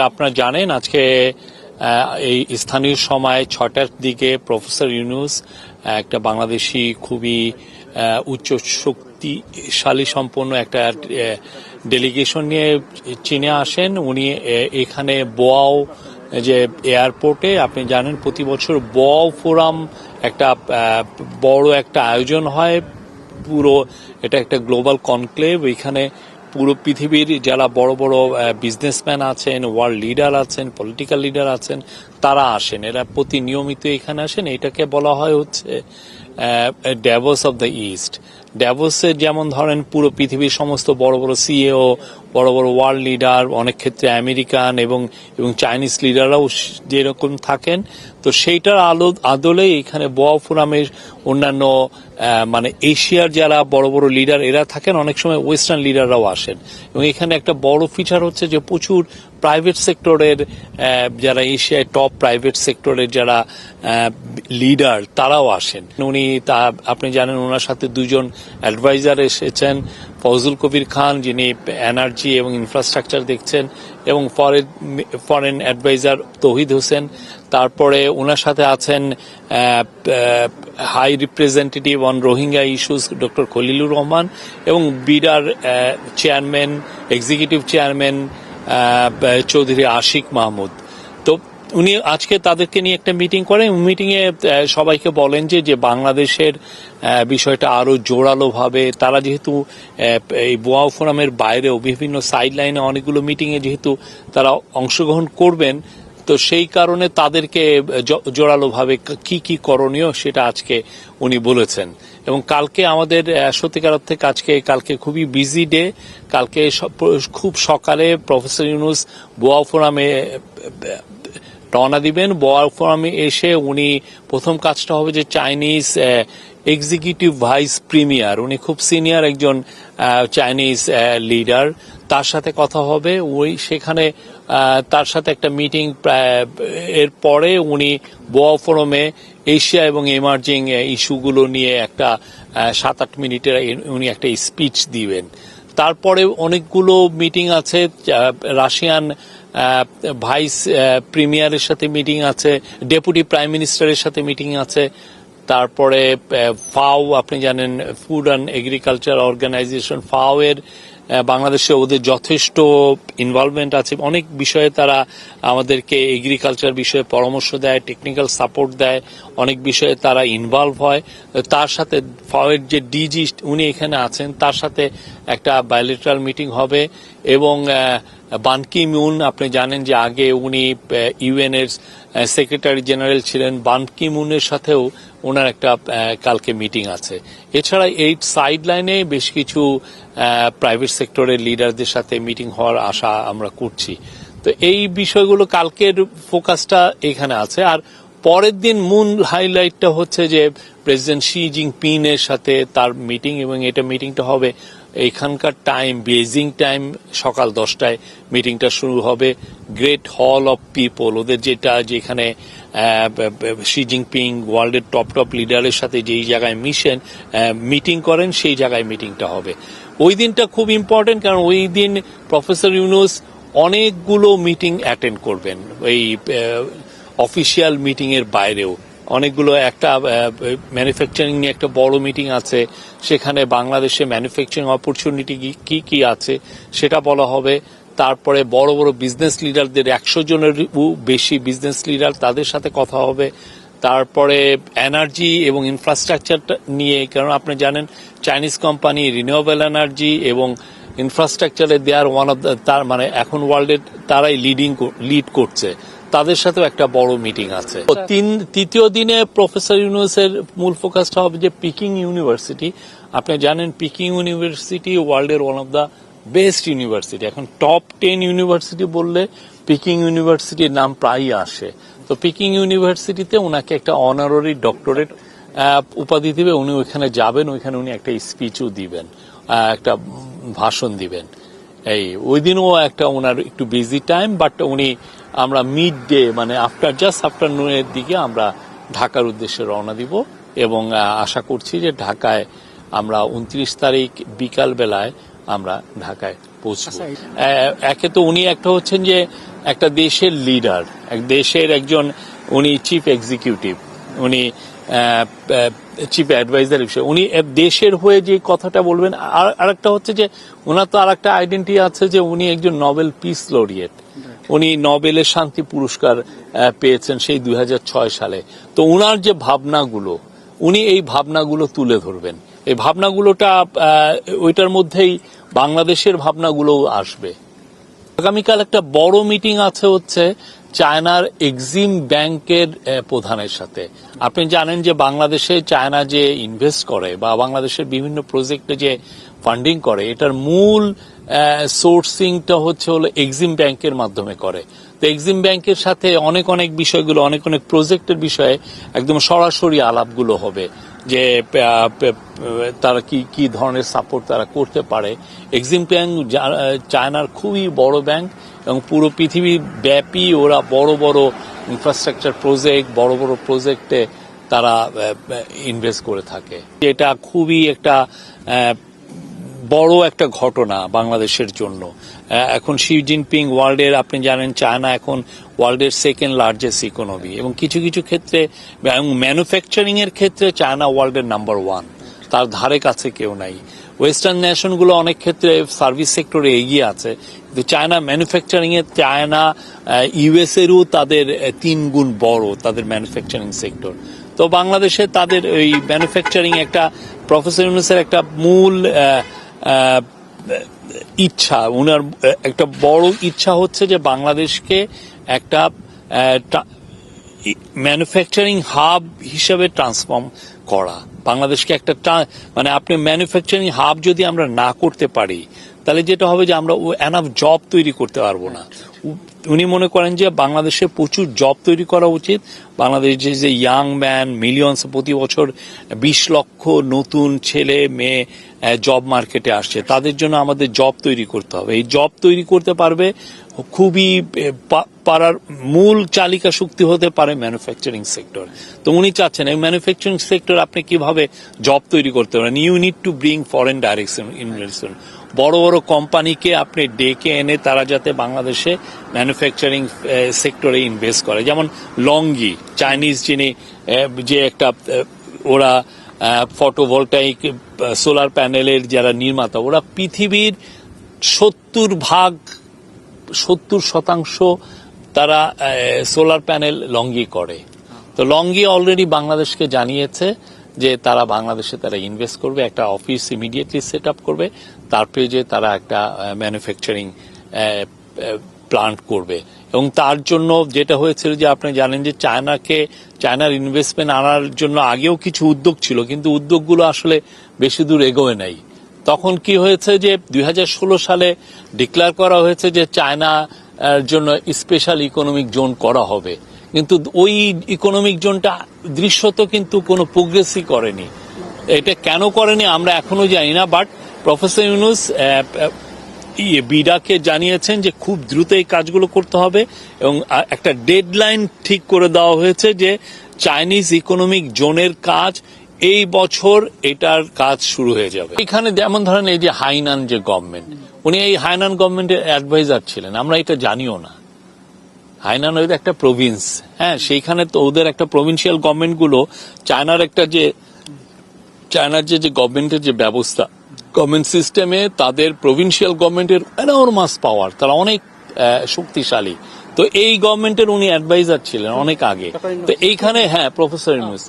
আপনারা জানেন আজকে এই স্থানীয় সময় 6টার দিকে প্রফেসর ইউনূস একটা বাংলাদেশি খুবই উচ্চ শক্তিশালী সম্পন্ন একটা ডেলিগেশন নিয়ে চীনে আসেন। উনি এখানে বোয়াও যে এয়ারপোর্টে আপনি জানেন প্রতি বছর বোয়াও ফোরাম একটা বড় একটা আয়োজন হয়, পুরো এটা একটা গ্লোবাল কনক্লেভ। এখানে পুরো পৃথিবীর যারা বড় বড় বিজনেসম্যান আছেন, ওয়ার্ল্ড লিডার আছেন, পলিটিক্যাল লিডার আছেন, তারা আসেন, এরা প্রতি নিয়মিত এখানে আসেন। এটাকে বলা হয় হচ্ছে ড্যাভোস অফ দ্য ইস্ট। ড্যাভোসে যেমন ধরেন পুরো পৃথিবীর সমস্ত বড় বড় সিইও, বড় বড় ওয়ার্ল্ড লিডার, অনেক ক্ষেত্রে আমেরিকান এবং চাইনিজ লিডাররাও যেরকম থাকেন, তো সেইটার আদলে এখানে বোয়াও ফোরামের অন্যান্য মানে এশিয়ার যারা বড় বড় লিডার এরা থাকেন, অনেক সময় ওয়েস্টার্ন লিডাররাও আসেন। এবং এখানে একটা বড় ফিচার হচ্ছে যে প্রচুর প্রাইভেট সেক্টরের যারা এশিয়ায় টপ প্রাইভেট সেক্টরের যারা লিডার তারাও আসেন। উনি আপনি জানেন ওনার সাথে দুজন অ্যাডভাইজার এসেছেন, ফজলুল কবির খান যিনি এনার্জি এবং ইনফ্রাস্ট্রাকচার দেখছেন, এবং ফরেন অ্যাডভাইজার তৌহিদ হোসেন। তারপরে ওনার সাথে আছেন high representative on Rohingya issues doctor Khalilur Rahman, এবং বিডার chairman, executive chairman Chowdhury Ashik Mahmud. তো উনি আজকে তাদেরকে নিয়ে একটা মিটিং করেন। মিটিংয়ে সবাইকে বলেন যে বাংলাদেশের বিষয়টা আরো জোরালোভাবে, তারা যেহেতু এই বোয়াও ফোরামের বাইরেও বিভিন্ন সাইড লাইনে অনেকগুলো মিটিংয়ে যেহেতু তারা অংশগ্রহণ করবেন, তো সেই কারণে তাদেরকে জোরালোভাবে কি কি করণীয় সেটা আজকে উনি বলেছেন। এবং কালকে আমাদের সত্যিকার অর্থে কালকে খুবই বিজি ডে। কালকে খুব সকালে প্রফেসর ইউনূস বোয়াও ফোরামে রওনা দিবেন। বোয়াও ফোরামে এসে উনি প্রথম কাজটা হবে যে চাইনিজ এক্সিকিউটিভ ভাইস প্রিমিয়ার, উনি খুব সিনিয়র একজন চাইনিজ লিডার, তার সাথে কথা হবে। সেখানে তার সাথে একটা মিটিং, এর পরে উনি বোয়াও ফোরামে এশিয়া এবং এমার্জিং ইস্যুগুলো নিয়ে একটা 7-8 মিনিটের উনি একটা স্পিচ দিবেন। তারপরে অনেকগুলো মিটিং আছে, রাশিয়ান ভাইস প্রিমিয়ারের সাথে মিটিং আছে, ডেপুটি প্রাইম মিনিস্টারের সাথে মিটিং আছে। তারপরে ফাও, আপনি জানেন ফুড অ্যান্ড এগ্রিকালচার অর্গানাইজেশন, ফাও এর বাংলাদেশে ওদের যথেষ্ট ইনভলভমেন্ট আছে। অনেক বিষয়ে তারা আমাদেরকে এগ্রিকালচার বিষয়ে পরামর্শ দেয়, টেকনিক্যাল সাপোর্ট দেয়, অনেক বিষয়ে তারা ইনভলভ হয়। তার সাথে ফাও এর যে ডিজি উনি এখানে আছেন, তার সাথে একটা বায়োলেটারাল মিটিং হবে। এবং বান কি মুন, আপনি জানেন যে আগে উনি ইউএন এর সেক্রেটারি জেনারেল ছিলেন, বান কি মুনের সাথেও ওনার একটা কালকে মিটিং আছে। এছাড়া এই সাইড লাইনে বেশ কিছু প্রাইভেট সেক্টরের লিডারদের সাথে মিটিং হওয়ার আশা আমরা করছি। তো এই বিষয়গুলো কালকের ফোকাসটা এখানে আছে। আর পরের দিন মূল হাইলাইটটা হচ্ছে যে প্রেসিডেন্ট শি জিনপিং এর সাথে তার মিটিং, এবং এটা মিটিংটা হবে এখানকার টাইম, বেজিং টাইম সকাল 10টায় মিটিংটা শুরু হবে। গ্রেট হল অফ পিপল, ওদের যেখানে শি জিনপিং ওয়ার্ল্ডের টপ লিডারের সাথে যেই জায়গায় মিটিং করেন, সেই জায়গায় মিটিংটা হবে। ওই দিনটা খুব ইম্পর্টেন্ট, কারণ ওই দিন প্রফেসর ইউনূস অনেকগুলো মিটিং অ্যাটেন্ড করবেন, এই অফিসিয়াল মিটিং এর বাইরেও অনেকগুলো। একটা ম্যানুফ্যাকচারিং নিয়ে একটা বড় মিটিং আছে, সেখানে বাংলাদেশে ম্যানুফ্যাকচারিং অপরচুনিটি কি কি আছে সেটা বলা হবে। তারপরে বড় বড় বিজনেস লিডারদের 100 জনের বেশি বিজনেস লিডার, তাদের সাথে কথা হবে। তারপরে এনার্জি এবং ইনফ্রাস্ট্রাকচারটা নিয়ে, কারণ আপনি জানেন চাইনিজ কোম্পানি রিনিউয়েবল এনার্জি এবং ইনফ্রাস্ট্রাকচারে দেয়ার ওয়ান অফ তার মানে এখন ওয়ার্ল্ডের তারাই লিড করছে, তাদের সাথেও একটা বড় মিটিং আছে। তৃতীয় দিনে প্রফেসর ইউনূসের মূল ফোকাসটা হবে যে পিকিং ইউনিভার্সিটি। আপনি জানেন পিকিং ইউনিভার্সিটি ওয়ার্ল্ডের one of the best university. এখন টপ 10 ইউনিভার্সিটি বললে পিকিং ইউনিভার্সিটির নাম প্রায়ই আসে। তো পিকিং ইউনিভার্সিটিতে ওনাকে একটা অনারারি ডক্টরেট উপাধি দিবে। উনি ওইখানে যাবেন, ওইখানে উনি একটা স্পিচও দিবেন, একটা ভাষণ দিবেন। ওই দিনও একটা ওনার একটু বিজি টাইম, বাট আমরা মিড ডে মানে আফটারনুনের দিকে আমরা ঢাকার উদ্দেশ্যে রওনা দিব। এবং আশা করছি যে ঢাকায় আমরা 29 তারিখ বিকাল বেলায় আমরা ঢাকায় পৌঁছব। একে তো উনি একটা হচ্ছেন যে একটা দেশের লিডার, এক দেশের একজন, উনি চিফ এক্সিকিউটিভ, উনি চিফ অ্যাডভাইজার হিসেবে উনি দেশের হয়ে যে কথাটা বলবেন। আর একটা হচ্ছে যে ওনার তো আর একটা আইডেন্টিটি আছে যে উনি একজন নোবেল পিস লরিয়েট, উনি নোবেলের শান্তি পুরস্কার পেয়েছেন সেই 2006 সালে। তো উনার যে ভাবনাগুলো, উনি এই ভাবনাগুলো তুলে ধরবেন। এই ভাবনাগুলোটা ওইটার মধ্যেই বাংলাদেশের ভাবনাগুলো আসবে। আগামীকাল একটা বড় মিটিং আছে হচ্ছে চায়নার এক্সিম ব্যাংকের প্রধানের সাথে। আপনি জানেন যে বাংলাদেশে চায়না যে ইনভেস্ট করে বা বাংলাদেশের বিভিন্ন প্রজেক্টে যে ফান্ডিং করে, এটার মূল সোর্সিংটা হলো এক্সিম ব্যাংকের মাধ্যমে করে। তো এক্সিম ব্যাংকের সাথে অনেক বিষয়গুলো, অনেক প্রজেক্টের বিষয়ে একদম সরাসরি আলাপগুলো হবে যে তারা কি ধরনের সাপোর্ট তারা করতে পারে। এক্সিম ব্যাংক চায়নার খুবই বড় ব্যাংক এবং পুরো পৃথিবী ব্যাপী ওরা বড় ইনফ্রাস্ট্রাকচার প্রজেক্ট, বড় প্রজেক্টে তারা ইনভেস্ট করে থাকে। এটা খুবই একটা বড় একটা ঘটনা বাংলাদেশের জন্য। এখন শি জিনপিং ওয়ার্ল্ডের, আপনি জানেন চায়না এখন ওয়ার্ল্ডের সেকেন্ড লার্জেস্ট ইকোনমি, এবং কিছু ক্ষেত্রে ম্যানুফ্যাকচারিং এর ক্ষেত্রে চায়না ওয়ার্ল্ডের নাম্বার 1, তার ধারে কাছে কেউ নাই। ওয়েস্টার্ন নেশনগুলো অনেক ক্ষেত্রে সার্ভিস সেক্টরে এগিয়ে আছে, কিন্তু চায়না ম্যানুফ্যাকচারিং এ চায়না ইউএস এরও তাদের 3 গুণ বড় তাদের ম্যানুফ্যাকচারিং সেক্টর। তো বাংলাদেশে তাদের এই ম্যানুফ্যাকচারিং একটা প্রফেসর ইউনূসের একটা মূল ইচ্ছা, উনার একটা বড় ইচ্ছা হচ্ছে যে বাংলাদেশকে একটা ম্যানুফ্যাকচারিং হাব হিসেবে ট্রান্সফর্ম করা। বাংলাদেশকে একটা মানে আপনি ম্যানুফ্যাকচারিং হাব যদি আমরা না করতে পারি, তাহলে যেটা হবে যে আমরা এনাফ জব তৈরি করতে পারবো না। উনি মনে করেন যে বাংলাদেশে প্রচুর জব তৈরি করা উচিত। বাংলাদেশে যে ইয়াং ম্যান মিলিয়নস, প্রতি বছর 20 লক্ষ নতুন ছেলে মেয়ে জব মার্কেটে আসছে, তাদের জন্য আমাদের জব তৈরি করতে হবে। এই জব তৈরি করতে পারবে খুবই পারার মূল চালিকা শক্তি হতে পারে ম্যানুফ্যাকচারিং সেক্টর। তো উনি চাচ্ছেন এই ম্যানুফ্যাকচারিং সেক্টর আপনি কিভাবে জব তৈরি করতে পারেন। You need to bring foreign direction investment, বড় কোম্পানিকে আপনি ডেকে এনে তারা যাতে বাংলাদেশে ম্যানুফ্যাকচারিং সেক্টরে ইনভেস্ট করে। যেমন লংগি, চাইনিজ যিনি যে একটা ওরা ফটোভোল্টাইক সোলার প্যানেলের যারা নির্মাতা, ওরা পৃথিবীর 70% তারা সোলার প্যানেল লংগি করে। তো লংগি অলরেডি বাংলাদেশকে জানিয়েছে যে তারা বাংলাদেশে তারা ইনভেস্ট করবে, একটা অফিস ইমিডিয়েটলি সেট আপ করবে, তারপরে যে তারা একটা ম্যানুফ্যাকচারিং প্লান্ট করবে। এবং তার জন্য যেটা হয়েছিল যে আপনি জানেন যে চায়নার ইনভেস্টমেন্ট আনার জন্য আগেও কিছু উদ্যোগ ছিল, কিন্তু উদ্যোগগুলো আসলে বেশি দূর এগোয় নাই। তখন কি হয়েছে যে 2016 সালে ডিক্লেয়ার করা হয়েছে যে চায়নার জন্য স্পেশাল ইকোনমিক জোন করা হবে, কিন্তু ওই ইকোনমিক জোনটা দৃশ্যত কিন্তু কোনো প্রোগ্রেসই করেনি। এটা কেন করেনি আমরা এখনো জানি না, বাট প্রফেসর ইউনূস বিডাকে জানিয়েছেন যে খুব দ্রুত এই কাজগুলো করতে হবে, এবং একটা ডেডলাইন ঠিক করে দেওয়া হয়েছে যে চাইনিজ ইকোনমিক জোনের কাজ এই বছর এটার কাজ শুরু হয়ে যাবে। এখানে যেমন ধরেন এই যে হাইনান যে গভর্নমেন্ট, উনি এই হাইনান গভর্নমেন্টের অ্যাডভাইজার ছিলেন, আমরা এটা জানিও না। হাইনান ওদের একটা প্রভিন্স, হ্যাঁ, সেইখানে তো ওদের একটা প্রভিন্সিয়াল গভর্নমেন্ট গুলো চায়নার যে গভর্নমেন্টের যে ব্যবস্থা, গভর্নমেন্ট সিস্টেমে তাদের প্রভিন্সিয়াল গভর্নমেন্টের এনর্মাস পাওয়ার, তারা অনেক শক্তিশালী। তো এই গভর্নমেন্টের উনি অ্যাডভাইজার ছিলেন অনেক আগে। তো এইখানে হ্যাঁ প্রফেসর ইউনূস,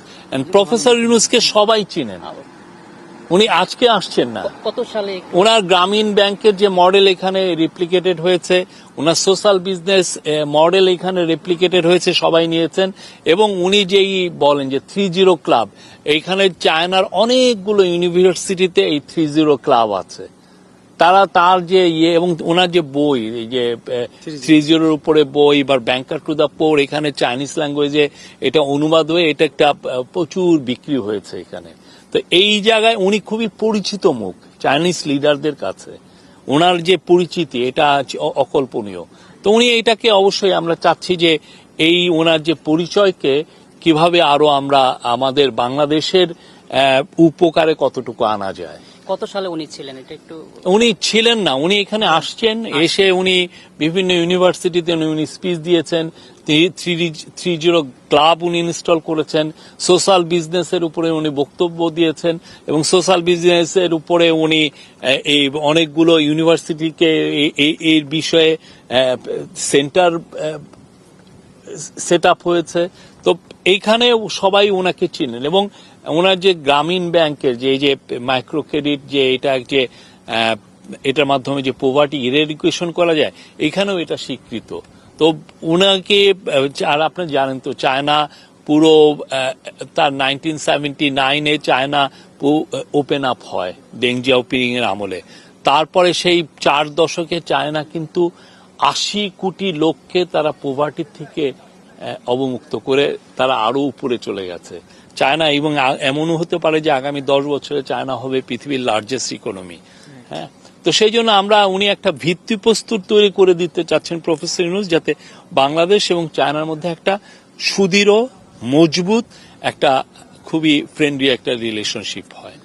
প্রফেসর ইউনূসকে সবাই চিনেন, উনি আজকে আসছেন না। কত সালে ওনার গ্রামীণ ব্যাংকের যে মডেল এখানে রেপ্লিকেটেড হয়েছে, ওনার সোশ্যাল বিজনেস মডেল এখানে রেপ্লিকেটেড হয়েছে, সবাই নিয়েছেন। এবং উনি যেই বলেন যে 30 ক্লাব, এইখানে চায়নার অনেকগুলো ইউনিভার্সিটিতে এই 30 ক্লাব আছে। তার যে এবং ওনার যে বই, যে 30 উপরে বই বা ব্যাংকার টু দ্য পোর, এখানে চাইনিজ ল্যাঙ্গুয়েজে এটা অনুবাদ হয়ে এটা একটা প্রচুর বিক্রি হয়েছে এখানে। তো এই জায়গায় উনি খুবই পরিচিত মুখ চাইনিজ লিডারদের কাছে, ওনার যে পরিচিতি এটা অকল্পনীয়। তো উনি এইটাকে অবশ্যই আমরা চাচ্ছি যে এই ওনার যে পরিচয়কে কিভাবে আরো আমরা আমাদের বাংলাদেশের উপকারে কতটুকু আনা যায়। কত সালে উনি ছিলেন এটা একটু? উনি ছিলেন না, উনি এখানে আসছেন, এসে উনি বিভিন্ন ইউনিভার্সিটিতে উনি স্পিচ দিয়েছেন, 3-0 ক্লাব উনি ইনস্টল করেছেন, সোশ্যাল বিজনেসের উপরে উনি বক্তব্য দিয়েছেন এবং সোশ্যাল বিজনেসের উপরে উনি এই অনেকগুলো ইউনিভার্সিটিকে এই বিষয়ে সেন্টার সেট আপ হয়েছে। তো এইখানে সবাই ওনাকে চিনেন এবং ওনার যে গ্রামীণ ব্যাংকের যে মাইক্রো ক্রেডিট যে এটা যে এটার মাধ্যমে যে পোভার্টি ইরেডিকেশন করা যায়, এখানেও এটা স্বীকৃত। তো ওনাকে, আর আপনি জানেন তো চায়না পুরো তার 1979-এ চায়না ওপেন আপ হয় ডেং জিয়াওপিং এর আমলে। তারপরে সেই 4 দশকে চায়না কিন্তু 80 কোটি লোককে তারা পোভার্টির থেকে অবমুক্ত করে তারা আরো উপরে চলে গেছে চায়না। এবং এমনও হতে পারে যে আগামী 10 বছরে চায়না হবে পৃথিবীর লার্জেস্ট ইকোনমি। হ্যাঁ, তো সেই জন্য উনি একটা ভিত্তিপ্রস্তর তৈরি করে দিতে চাচ্ছেন প্রফেসর ইউনূস, যাতে বাংলাদেশ এবং চায়নার মধ্যে একটা সুদৃঢ় মজবুত একটা খুবই ফ্রেন্ডলি একটা রিলেশনশিপ হয়।